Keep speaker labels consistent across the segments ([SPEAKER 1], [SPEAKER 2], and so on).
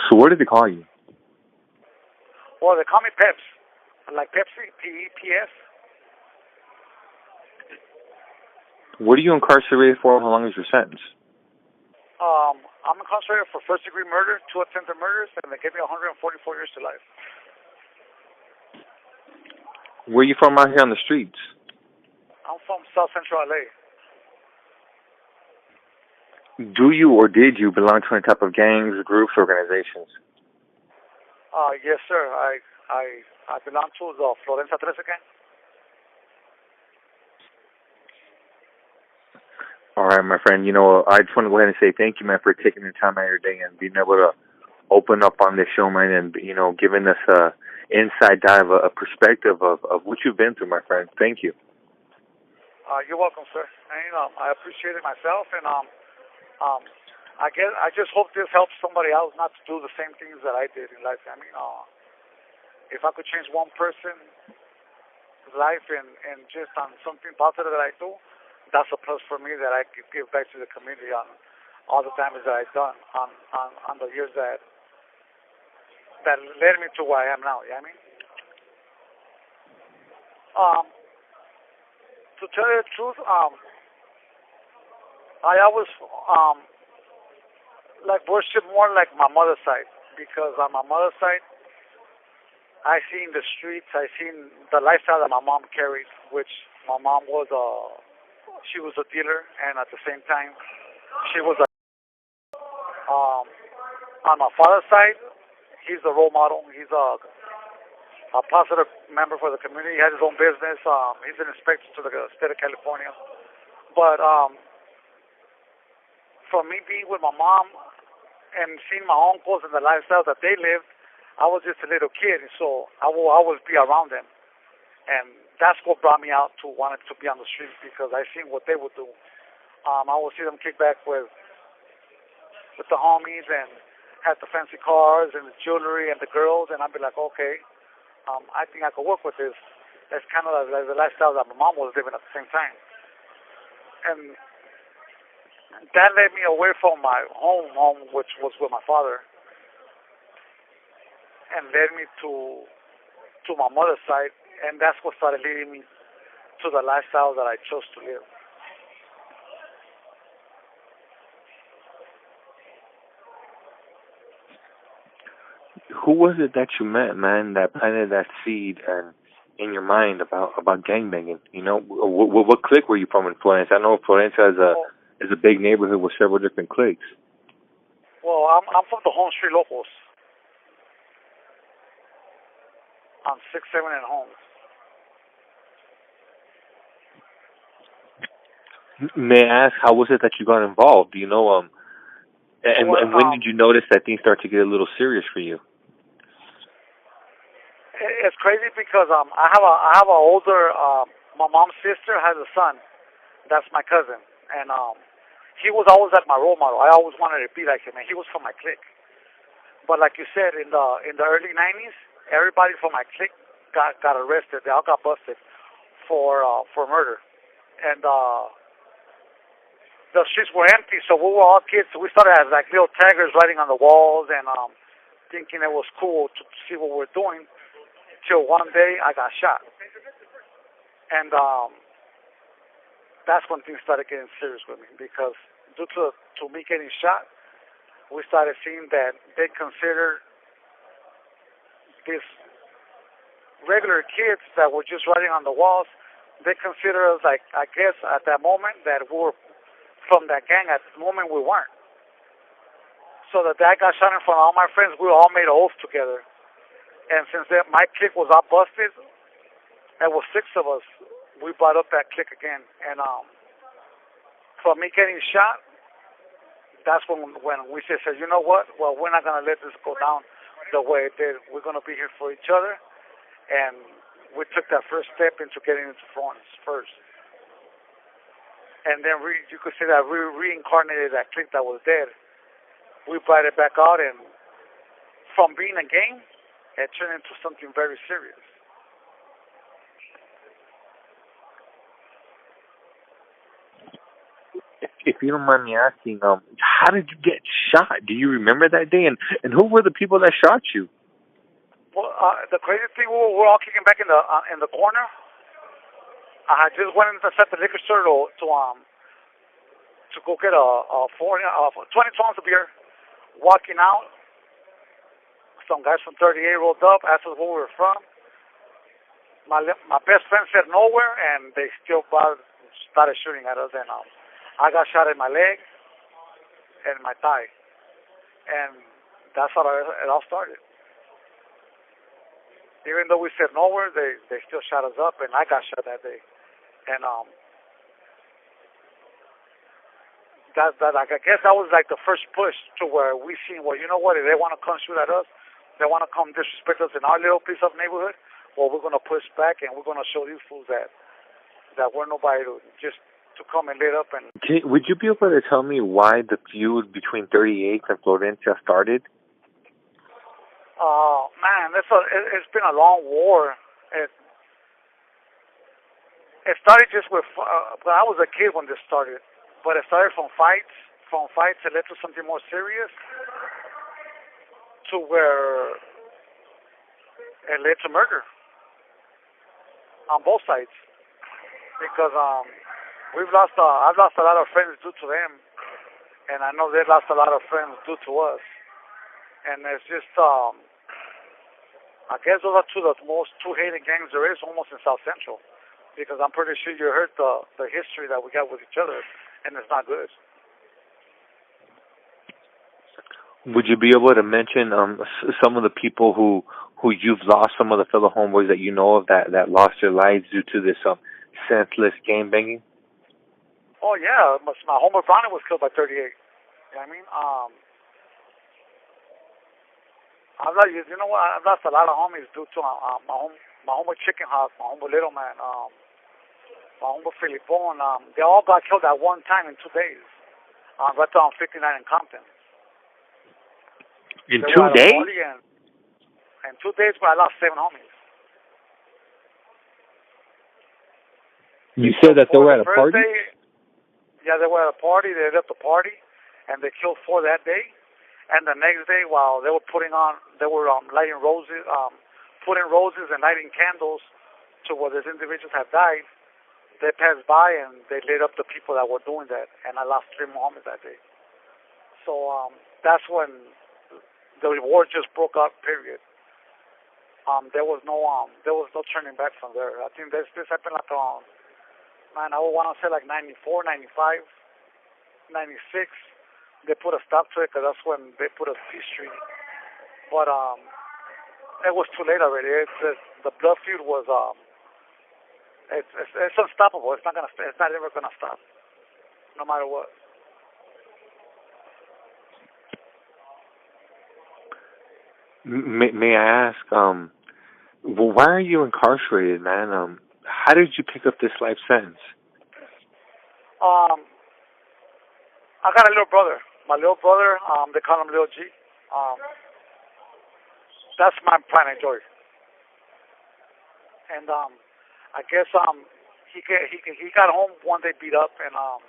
[SPEAKER 1] So what did they call you?
[SPEAKER 2] Well, they call me Peps, like Pepsi, P-E-P-S.
[SPEAKER 1] What are you incarcerated for? How long is your sentence?
[SPEAKER 2] I'm incarcerated for first-degree murder, 2 attempted murders, and they gave me 144 years to life.
[SPEAKER 1] Where are you from out here on the streets?
[SPEAKER 2] I'm from South Central LA.
[SPEAKER 1] Do you or did you belong to any type of gangs, groups, organizations?
[SPEAKER 2] Yes, sir. I belong to the Florence gang.
[SPEAKER 1] All right, my friend. You know, I just want to go ahead and say thank you, man, for taking the time out of your day and being able to open up on this show, man, and, you know, giving us a inside dive, a perspective of what you've been through, my friend. Thank you.
[SPEAKER 2] You're welcome, sir. And, I appreciate it myself, and I just hope this helps somebody else not to do the same things that I did in life. I mean, if I could change one person's life and just on something positive that I do, that's a plus for me that I could give back to the community on all the damage that I've done on the years that led me to where I am now. You know what I mean? To tell you the truth, I always like worship more like my mother's side, because on my mother's side, I seen the streets, I seen the lifestyle that my mom carried, which my mom was she was a dealer, and at the same time, she was on my father's side, he's a role model. He's a positive member for the community. He has his own business. He's an inspector to the state of California. But from me being with my mom and seeing my uncles and the lifestyle that they lived, I was just a little kid, and so I will always be around them. And that's what brought me out to wanting to be on the streets, because I seen what they would do. I would see them kick back with the homies and have the fancy cars and the jewelry and the girls, and I'd be like, okay, I think I could work with this. That's kind of like the lifestyle that my mom was living at the same time. And that led me away from my home, which was with my father, and led me to my mother's side, and that's what started leading me to the lifestyle that I chose to live.
[SPEAKER 1] Who was it that you met, man, that planted that seed and in your mind about gangbanging? You know, what clique were you from in Florence? I know Florence is a big neighborhood with several different cliques.
[SPEAKER 2] Well, I'm from the Home Street Locals on 6, 7, and Holmes.
[SPEAKER 1] May I ask, how was it that you got involved? Do you know, and when did you notice that things started to get a little serious for you?
[SPEAKER 2] It's crazy because I have a older my mom's sister has a son that's my cousin, and he was always like my role model. I always wanted to be like him, and he was from my clique. But like you said, in the early '90s, everybody from my clique got arrested. They all got busted for murder, and the streets were empty. So we were all kids. So we started as like little taggers writing on the walls and thinking it was cool to see what we're doing. Till one day I got shot, and that's when things started getting serious with me, because due to me getting shot, we started seeing that they considered these regular kids that were just writing on the walls. They considered us, like, I guess at that moment, that we were from that gang. At the moment we weren't. So the day I got shot in front of all my friends, we all made an oath together. And since then, my clique was all busted, there was 6 of us, we brought up that clique again. And from me getting shot, that's when we said, you know what? Well, we're not going to let this go down the way it did. We're going to be here for each other. And we took that first step into getting into Florence first. And then you could say that we reincarnated that clique that was dead. We brought it back out, and from being a gang, it turned into something very serious.
[SPEAKER 1] if you don't mind me asking, how did you get shot? Do you remember that day? And who were the people that shot you?
[SPEAKER 2] Well, the crazy thing, we're all kicking back in the corner. I just went inside the liquor store to go get a 20 ounce of beer. Walking out, some guys from 38 rolled up, asked us where we were from. My best friend said nowhere, and they still started shooting at us. And I got shot in my leg and my thigh, and that's how it all started. Even though we said nowhere, they still shot us up, and I got shot that day. And I guess that was like the first push to where we seen, well, you know what? If they want to come shoot at us, they want to come disrespect us in our little piece of neighborhood. Well, we're going to push back, and we're going to show these fools that we're nobody to come and lit up. And
[SPEAKER 1] would you be able to tell me why the feud between 38 and Florencia started?
[SPEAKER 2] Man, it's been a long war. It started just with, I was a kid when this started, but it started from fights. From fights, it led to something more serious, to where it led to murder on both sides. Because I've lost a lot of friends due to them, and I know they've lost a lot of friends due to us. And it's just, I guess those are two hated gangs there is almost in South Central, because I'm pretty sure you heard the history that we got with each other, and it's not good.
[SPEAKER 1] Would you be able to mention some of the people who you've lost, some of the fellow homeboys that you know of that lost their lives due to this senseless gang banging?
[SPEAKER 2] Oh yeah, my homeboy Brownie was killed by 38. You know what I mean? I've lost a lot of homies due to my homeboy Chicken House, my homeboy Little Man, my homeboy Filipon. They all got killed at one time in 2 days. Right there on 59 in Compton.
[SPEAKER 1] In 2 days?
[SPEAKER 2] In 2 days, but I lost 7 homies.
[SPEAKER 1] You said that they were at a party?
[SPEAKER 2] Yeah, they were at a party. They left the party, and they killed 4 that day. And the next day, while they were lighting roses, putting roses and lighting candles to where these individuals had died, they passed by and they lit up the people that were doing that. And I lost 3 more homies that day. So that's when the war just broke up. Period. There was no turning back from there. I think this happened like I would want to say like 94, 95, 96. They put a stop to it because that's when they put a peace treaty. But it was too late already. The blood feud was it's unstoppable. It's not ever gonna stop, no matter what.
[SPEAKER 1] May I ask, well, why are you incarcerated, man? How did you pick up this life sentence?
[SPEAKER 2] I got a little brother. My little brother, they call him Little G. That's my pride and joy. And I guess he got home one day beat up, and I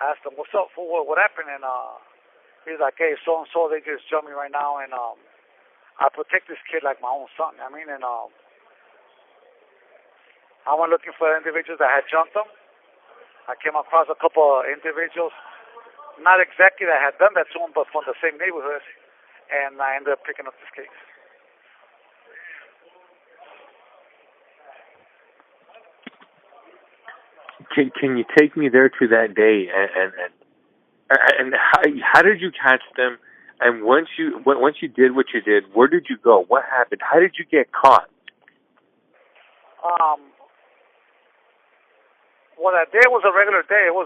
[SPEAKER 2] asked him, "What's up, fool? What happened?" And he's like, "Hey, so and so, they just jumped me right now, and I protect this kid like my own son." I mean, and I went looking for individuals that had jumped him. I came across a couple of individuals, not exactly that had done that to him, but from the same neighborhood, and I ended up picking up this case.
[SPEAKER 1] Can you take me there to that day and how did you catch them? And once you did what you did, where did you go? What happened? How did you get caught?
[SPEAKER 2] Well, that day was a regular day. We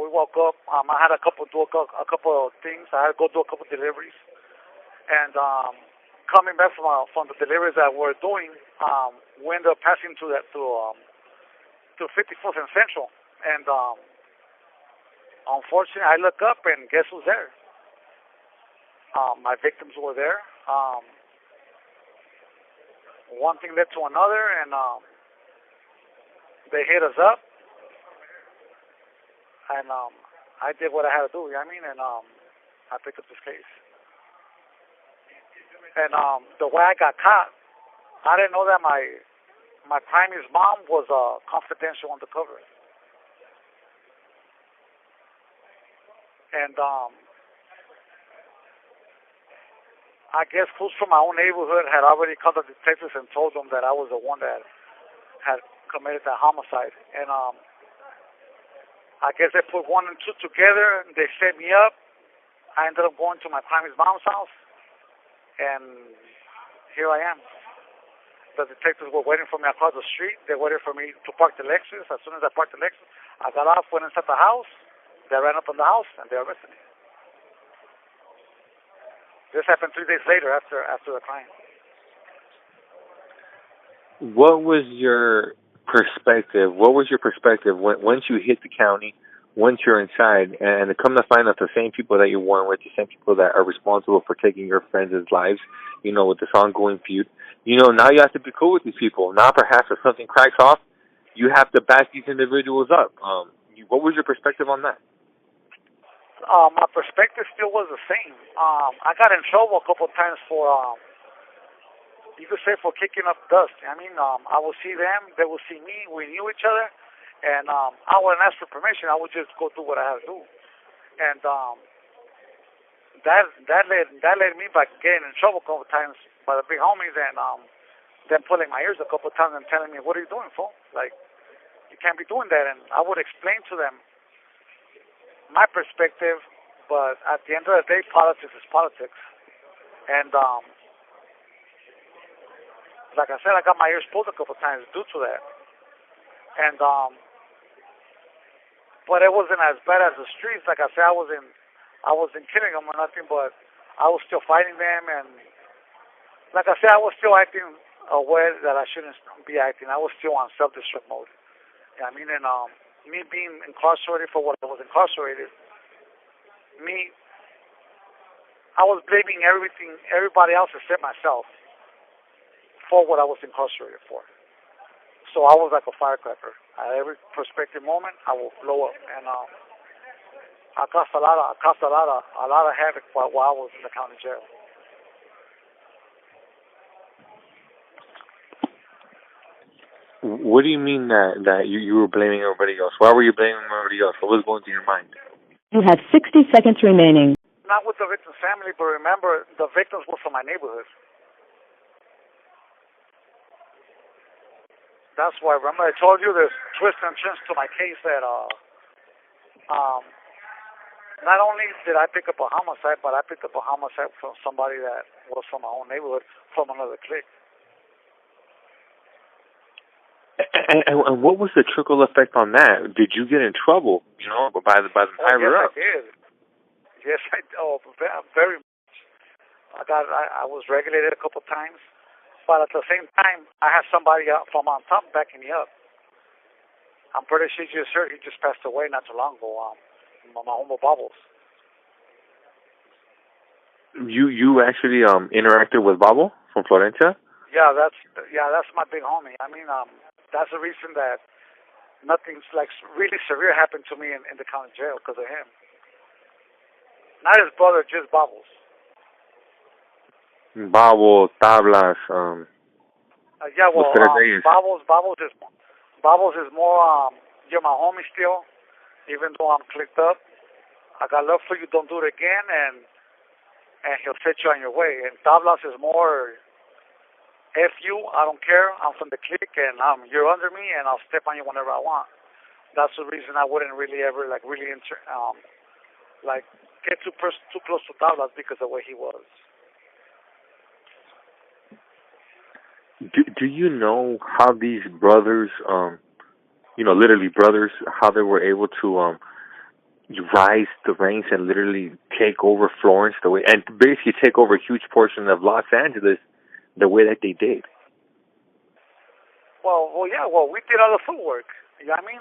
[SPEAKER 2] woke up. I had a couple of things. I had to go do a couple of deliveries, and coming back from the deliveries that we're doing, we ended up passing to 54th and Central, and unfortunately, I look up and guess who's there? My victims were there. One thing led to another, and they hit us up. And I did what I had to do. You know what I mean? And I picked up this case. And the way I got caught, I didn't know that my crime's mom was confidential undercover. And I guess fools from my own neighborhood had already called the detectives and told them that I was the one that had committed that homicide. And I guess they put one and two together, and they set me up. I ended up going to my crime's mom's house, and here I am. The detectives were waiting for me across the street. They waited for me to park the Lexus. As soon as I parked the Lexus, I got off, went inside the house. They ran up in the house, and they arrested me. This happened 3 days later after the crime.
[SPEAKER 1] What was your perspective? Once you hit the county, once you're inside, and to come to find out the same people that you're warring with, the same people that are responsible for taking your friends' lives, with this ongoing feud, now you have to be cool with these people. Now perhaps if something cracks off, you have to back these individuals up. What was your perspective on that?
[SPEAKER 2] My perspective still was the same. I got in trouble a couple of times for, you could say, for kicking up dust. I mean, I would see them, they would see me, we knew each other, and I wouldn't ask for permission. I would just go do what I had to do. And that led me by getting in trouble a couple of times by the big homies, and them pulling my ears a couple of times and telling me, "What are you doing, fool? Like, you can't be doing that." And I would explain to them my perspective, but at the end of the day, politics is politics. And like I said, I got my ears pulled a couple of times due to that. And but it wasn't as bad as the streets. Like I said, I wasn't killing them or nothing, but I was still fighting them. And like I said, I was still acting a way that I shouldn't be acting. I was still on self-destruct mode. You know what I mean? And me being incarcerated for what I was incarcerated, I was blaming everybody else except myself for what I was incarcerated for. So I was like a firecracker. At every prospective moment, I will blow up, and I caused a lot of havoc while I was in the county jail.
[SPEAKER 1] What do you mean that you were blaming everybody else? Why were you blaming everybody else? What was going through your mind?
[SPEAKER 3] You have 60 seconds remaining.
[SPEAKER 2] Not with the victim's family, but remember, the victims were from my neighborhood. That's why, remember I told you there's twists and turns to my case that not only did I pick up a homicide, but I picked up a homicide from somebody that was from my own neighborhood, from another clique.
[SPEAKER 1] And what was the trickle effect on that? Did you get in trouble, by the higher up?
[SPEAKER 2] Yes, I did. Oh, very much. I was regulated a couple of times, but at the same time, I had somebody from on top backing me up. I'm pretty sure you just heard he just passed away not too long ago. My homie Bubbles.
[SPEAKER 1] You actually interacted with Bubble from Florence?
[SPEAKER 2] Yeah, that's my big homie. I mean, that's the reason that nothing's like really severe happened to me in the county jail because of him. Not his brother, just Bubbles.
[SPEAKER 1] Bubbles, tablas.
[SPEAKER 2] Yeah, well, Bubbles is more. You're my homie still, even though I'm clicked up. I got love for you. Don't do it again, and he'll set you on your way. And tablas is more. F you, I don't care. I'm from the clique, and you're under me, and I'll step on you whenever I want. That's the reason I wouldn't really ever get too close to tablas because of the way he was.
[SPEAKER 1] Do you know how these brothers, literally brothers, how they were able to rise the ranks and literally take over Florence and basically take over a huge portion of Los Angeles the way that they did?
[SPEAKER 2] Well, yeah. Well, we did all the footwork. You know what I mean?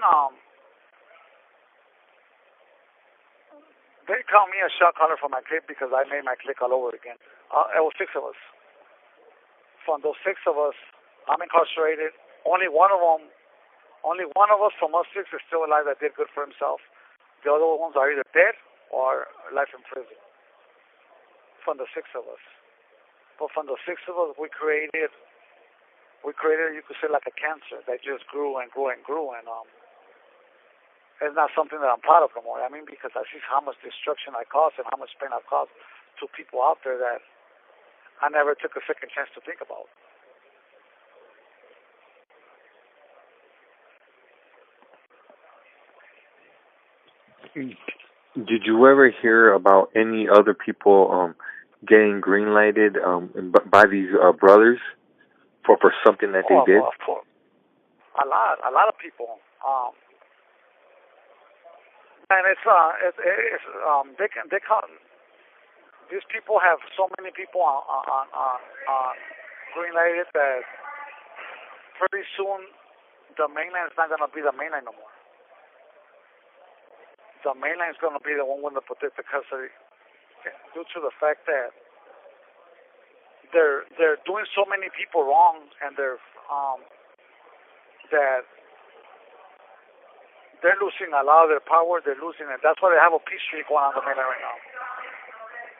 [SPEAKER 2] They call me a shot caller for my clique because I made my clique all over again. It was 6 of us. From those 6 of us, I'm incarcerated. Only one of us from us 6 is still alive that did good for himself. The other ones are either dead or life in prison. From the six of us. But from the six of us, we created, you could say, like a cancer that just grew and grew and grew, and it's not something that I'm proud of no more. I mean, because I see how much destruction I caused and how much pain I've caused to people out there that I never took a second chance to think about.
[SPEAKER 1] Did you ever hear about any other people getting green-lighted by these brothers for something that they did?
[SPEAKER 2] A lot of people. And they call, these people have so many people on green-lighted that pretty soon the mainline is not going to be the mainline no more. The mainline is going to be the one with the protected custody, due to the fact that they're doing so many people wrong, and they're losing a lot of their power. They're losing it. That's why they have a peace treaty going on the mainland right now.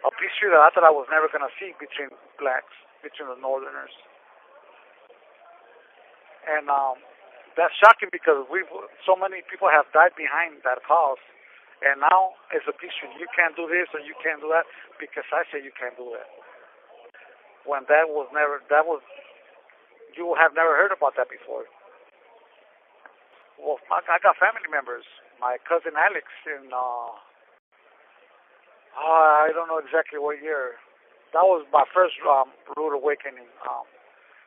[SPEAKER 2] A peace treaty that I thought I was never going to see between blacks, between the northerners. And that's shocking because so many people have died behind that cause. And now it's a peace treaty. You can't do this or you can't do that because I say you can't do that. When you have never heard about that before. Well, I got family members. My cousin Alex in, I don't know exactly what year. That was my first rude awakening.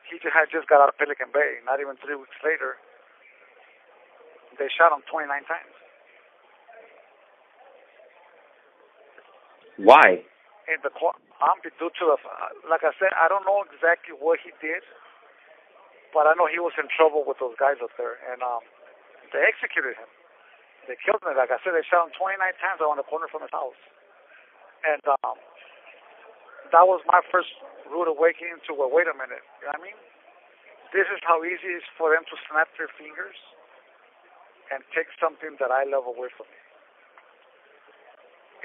[SPEAKER 2] He had just got out of Pelican Bay. Not even 3 weeks later, they shot him 29 times.
[SPEAKER 1] Why?
[SPEAKER 2] In the court, due to the, like I said, I don't know exactly what he did, but I know he was in trouble with those guys up there, and they executed him. They killed him. Like I said, they shot him 29 times around the corner from his house, and that was my first rude awakening to, well, wait a minute, you know what I mean? This is how easy it is for them to snap their fingers and take something that I love away from me.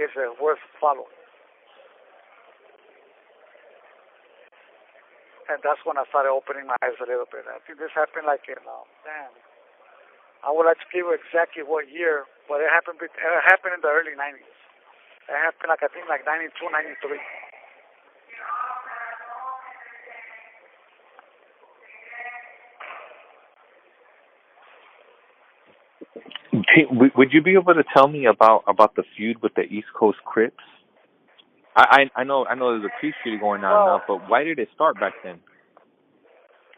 [SPEAKER 2] Is it worth following? And that's when I started opening my eyes a little bit. I think this happened like in, I would like to give you exactly what year, but it happened in the early 90s. It happened I think 92, 93.
[SPEAKER 1] Would you be able to tell me about the feud with the East Coast Crips? I know there's a peace treaty going on now, but why did it start back then?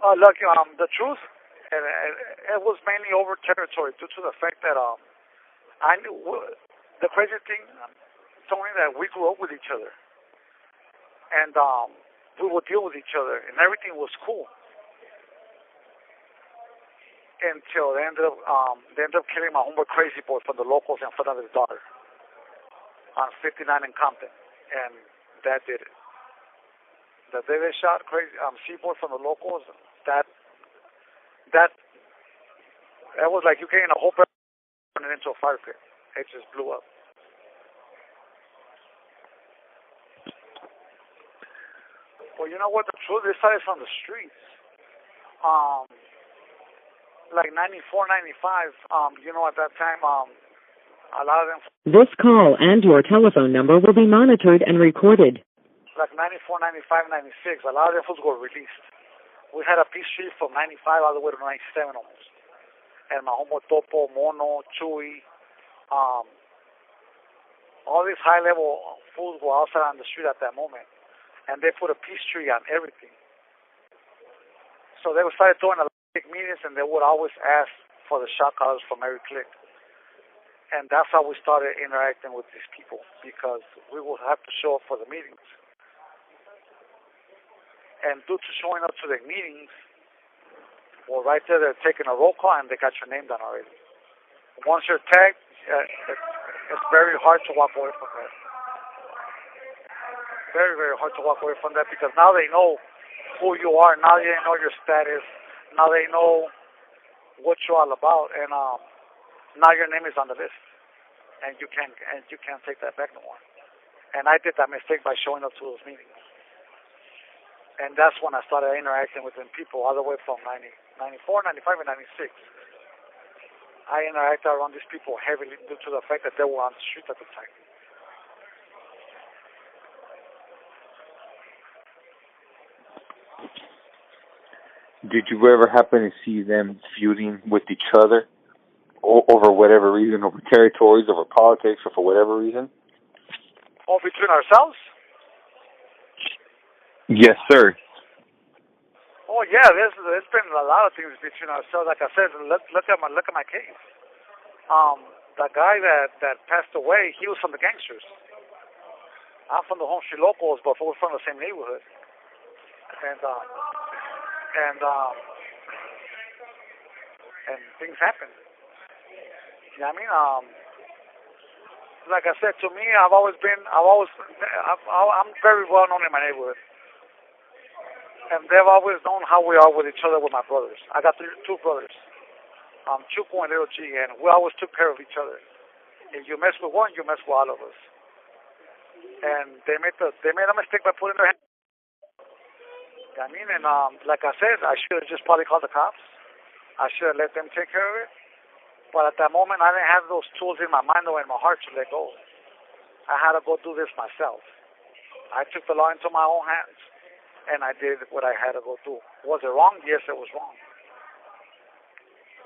[SPEAKER 2] Look, the truth, it was mainly over territory due to the fact that I knew the crazy thing, Tony, that we grew up with each other, and we would deal with each other, and everything was cool. Until they ended up killing my homeboy Crazy Boy from the locals in front of his daughter on 59 in Compton, and that did it. The day they shot Crazy Boy from the locals, that was like you getting a whole person turning into a fire pit. It just blew up. Well, you know what? The truth is, it's on the streets. Like 94, 95, at that time, a lot of them...
[SPEAKER 3] This call and your telephone number will be monitored and recorded.
[SPEAKER 2] Like 94, 95, 96, a lot of them fools were released. We had a peace treaty from 95 all the way to 97 almost. And my homeboy Topo, Mono, Chewy, all these high-level fools were outside on the street at that moment. And they put a peace treaty on everything. So they started throwing a big meetings, and they would always ask for the shot callers from every clique. And that's how we started interacting with these people, because we would have to show up for the meetings. And due to showing up to the meetings, well, right there, they're taking a roll call, and they got your name down already. Once you're tagged, it's very hard to walk away from that. Very, very hard to walk away from that, because now they know who you are. Now they know your status. Now they know what you're all about, and now your name is on the list. and you can't take that back no more. And I did that mistake by showing up to those meetings. And that's when I started interacting with them people all the way from 94, 95, and 96. I interacted around these people heavily due to the fact that they were on the street at the time.
[SPEAKER 1] Did you ever happen to see them feuding with each other over whatever reason, over territories, over politics, or for whatever reason?
[SPEAKER 2] All between ourselves?
[SPEAKER 1] Yes, sir.
[SPEAKER 2] Oh yeah, there's been a lot of things between ourselves. Like I said, look at my case. The guy that passed away, he was from the gangsters. I'm from the home street locals, but we're from the same neighborhood. And things happen. You know what I mean? Like I said, to me, I'm very well known in my neighborhood. And they've always known how we are with each other with my brothers. I got two brothers, Chuco and Little G, and we always took care of each other. If you mess with one, you mess with all of us. And they made a mistake by putting their hands. You know what I mean? And like I said, I should have just probably called the cops. I should have let them take care of it. But at that moment, I didn't have those tools in my mind or in my heart to let go. I had to go do this myself. I took the law into my own hands, and I did what I had to go do. Was it wrong? Yes, it was wrong.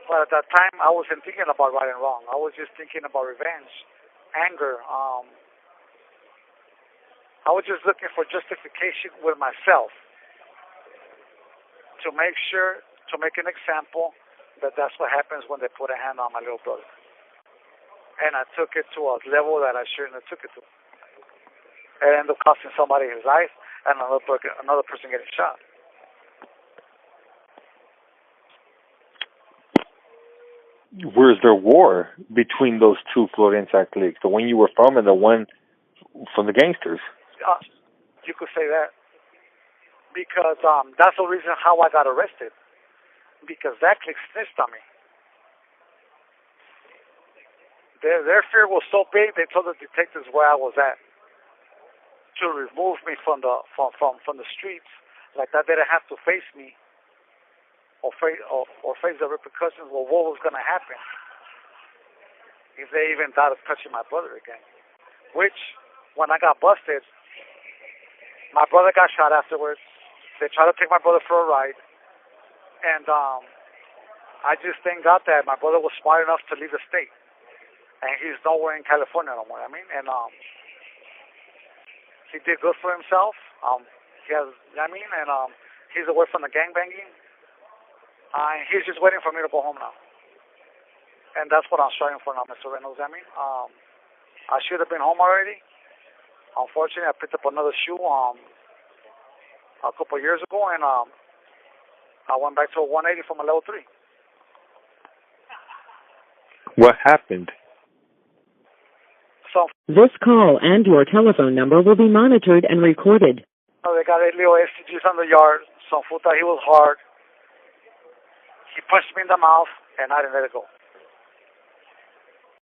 [SPEAKER 2] But at that time, I wasn't thinking about right and wrong. I was just thinking about revenge, anger. I was just looking for justification with myself to make an example that that's what happens when they put a hand on my little brother. And I took it to a level that I shouldn't have took it to. It ended up costing somebody his life and another person getting shot.
[SPEAKER 1] Where's there war between those two Florence cliques, the one you were from and the one from the gangsters?
[SPEAKER 2] You could say that. Because that's the reason how I got arrested. Because that clique snitched on me. Their fear was so big, they told the detectives where I was at to remove me from the streets. Like that, they didn't have to face me or face the repercussions of what was going to happen if they even thought of touching my brother again. Which, when I got busted, my brother got shot afterwards. They tried to take my brother for a ride. And I just thank God that my brother was smart enough to leave the state. And he's nowhere in California no more. And he did good for himself. He has, and he's away from the gangbanging. He's just waiting for me to go home now. And that's what I'm striving for now, Mr. Reynolds. I should have been home already. Unfortunately, I picked up another shoe a couple of years ago, and I went back to a 180 from a level 3.
[SPEAKER 1] What happened?
[SPEAKER 2] So
[SPEAKER 3] This call and your telephone number will be monitored and recorded.
[SPEAKER 2] they got a little STGs on the yard. Some food that he was hard. He punched me in the mouth, and I didn't let it go.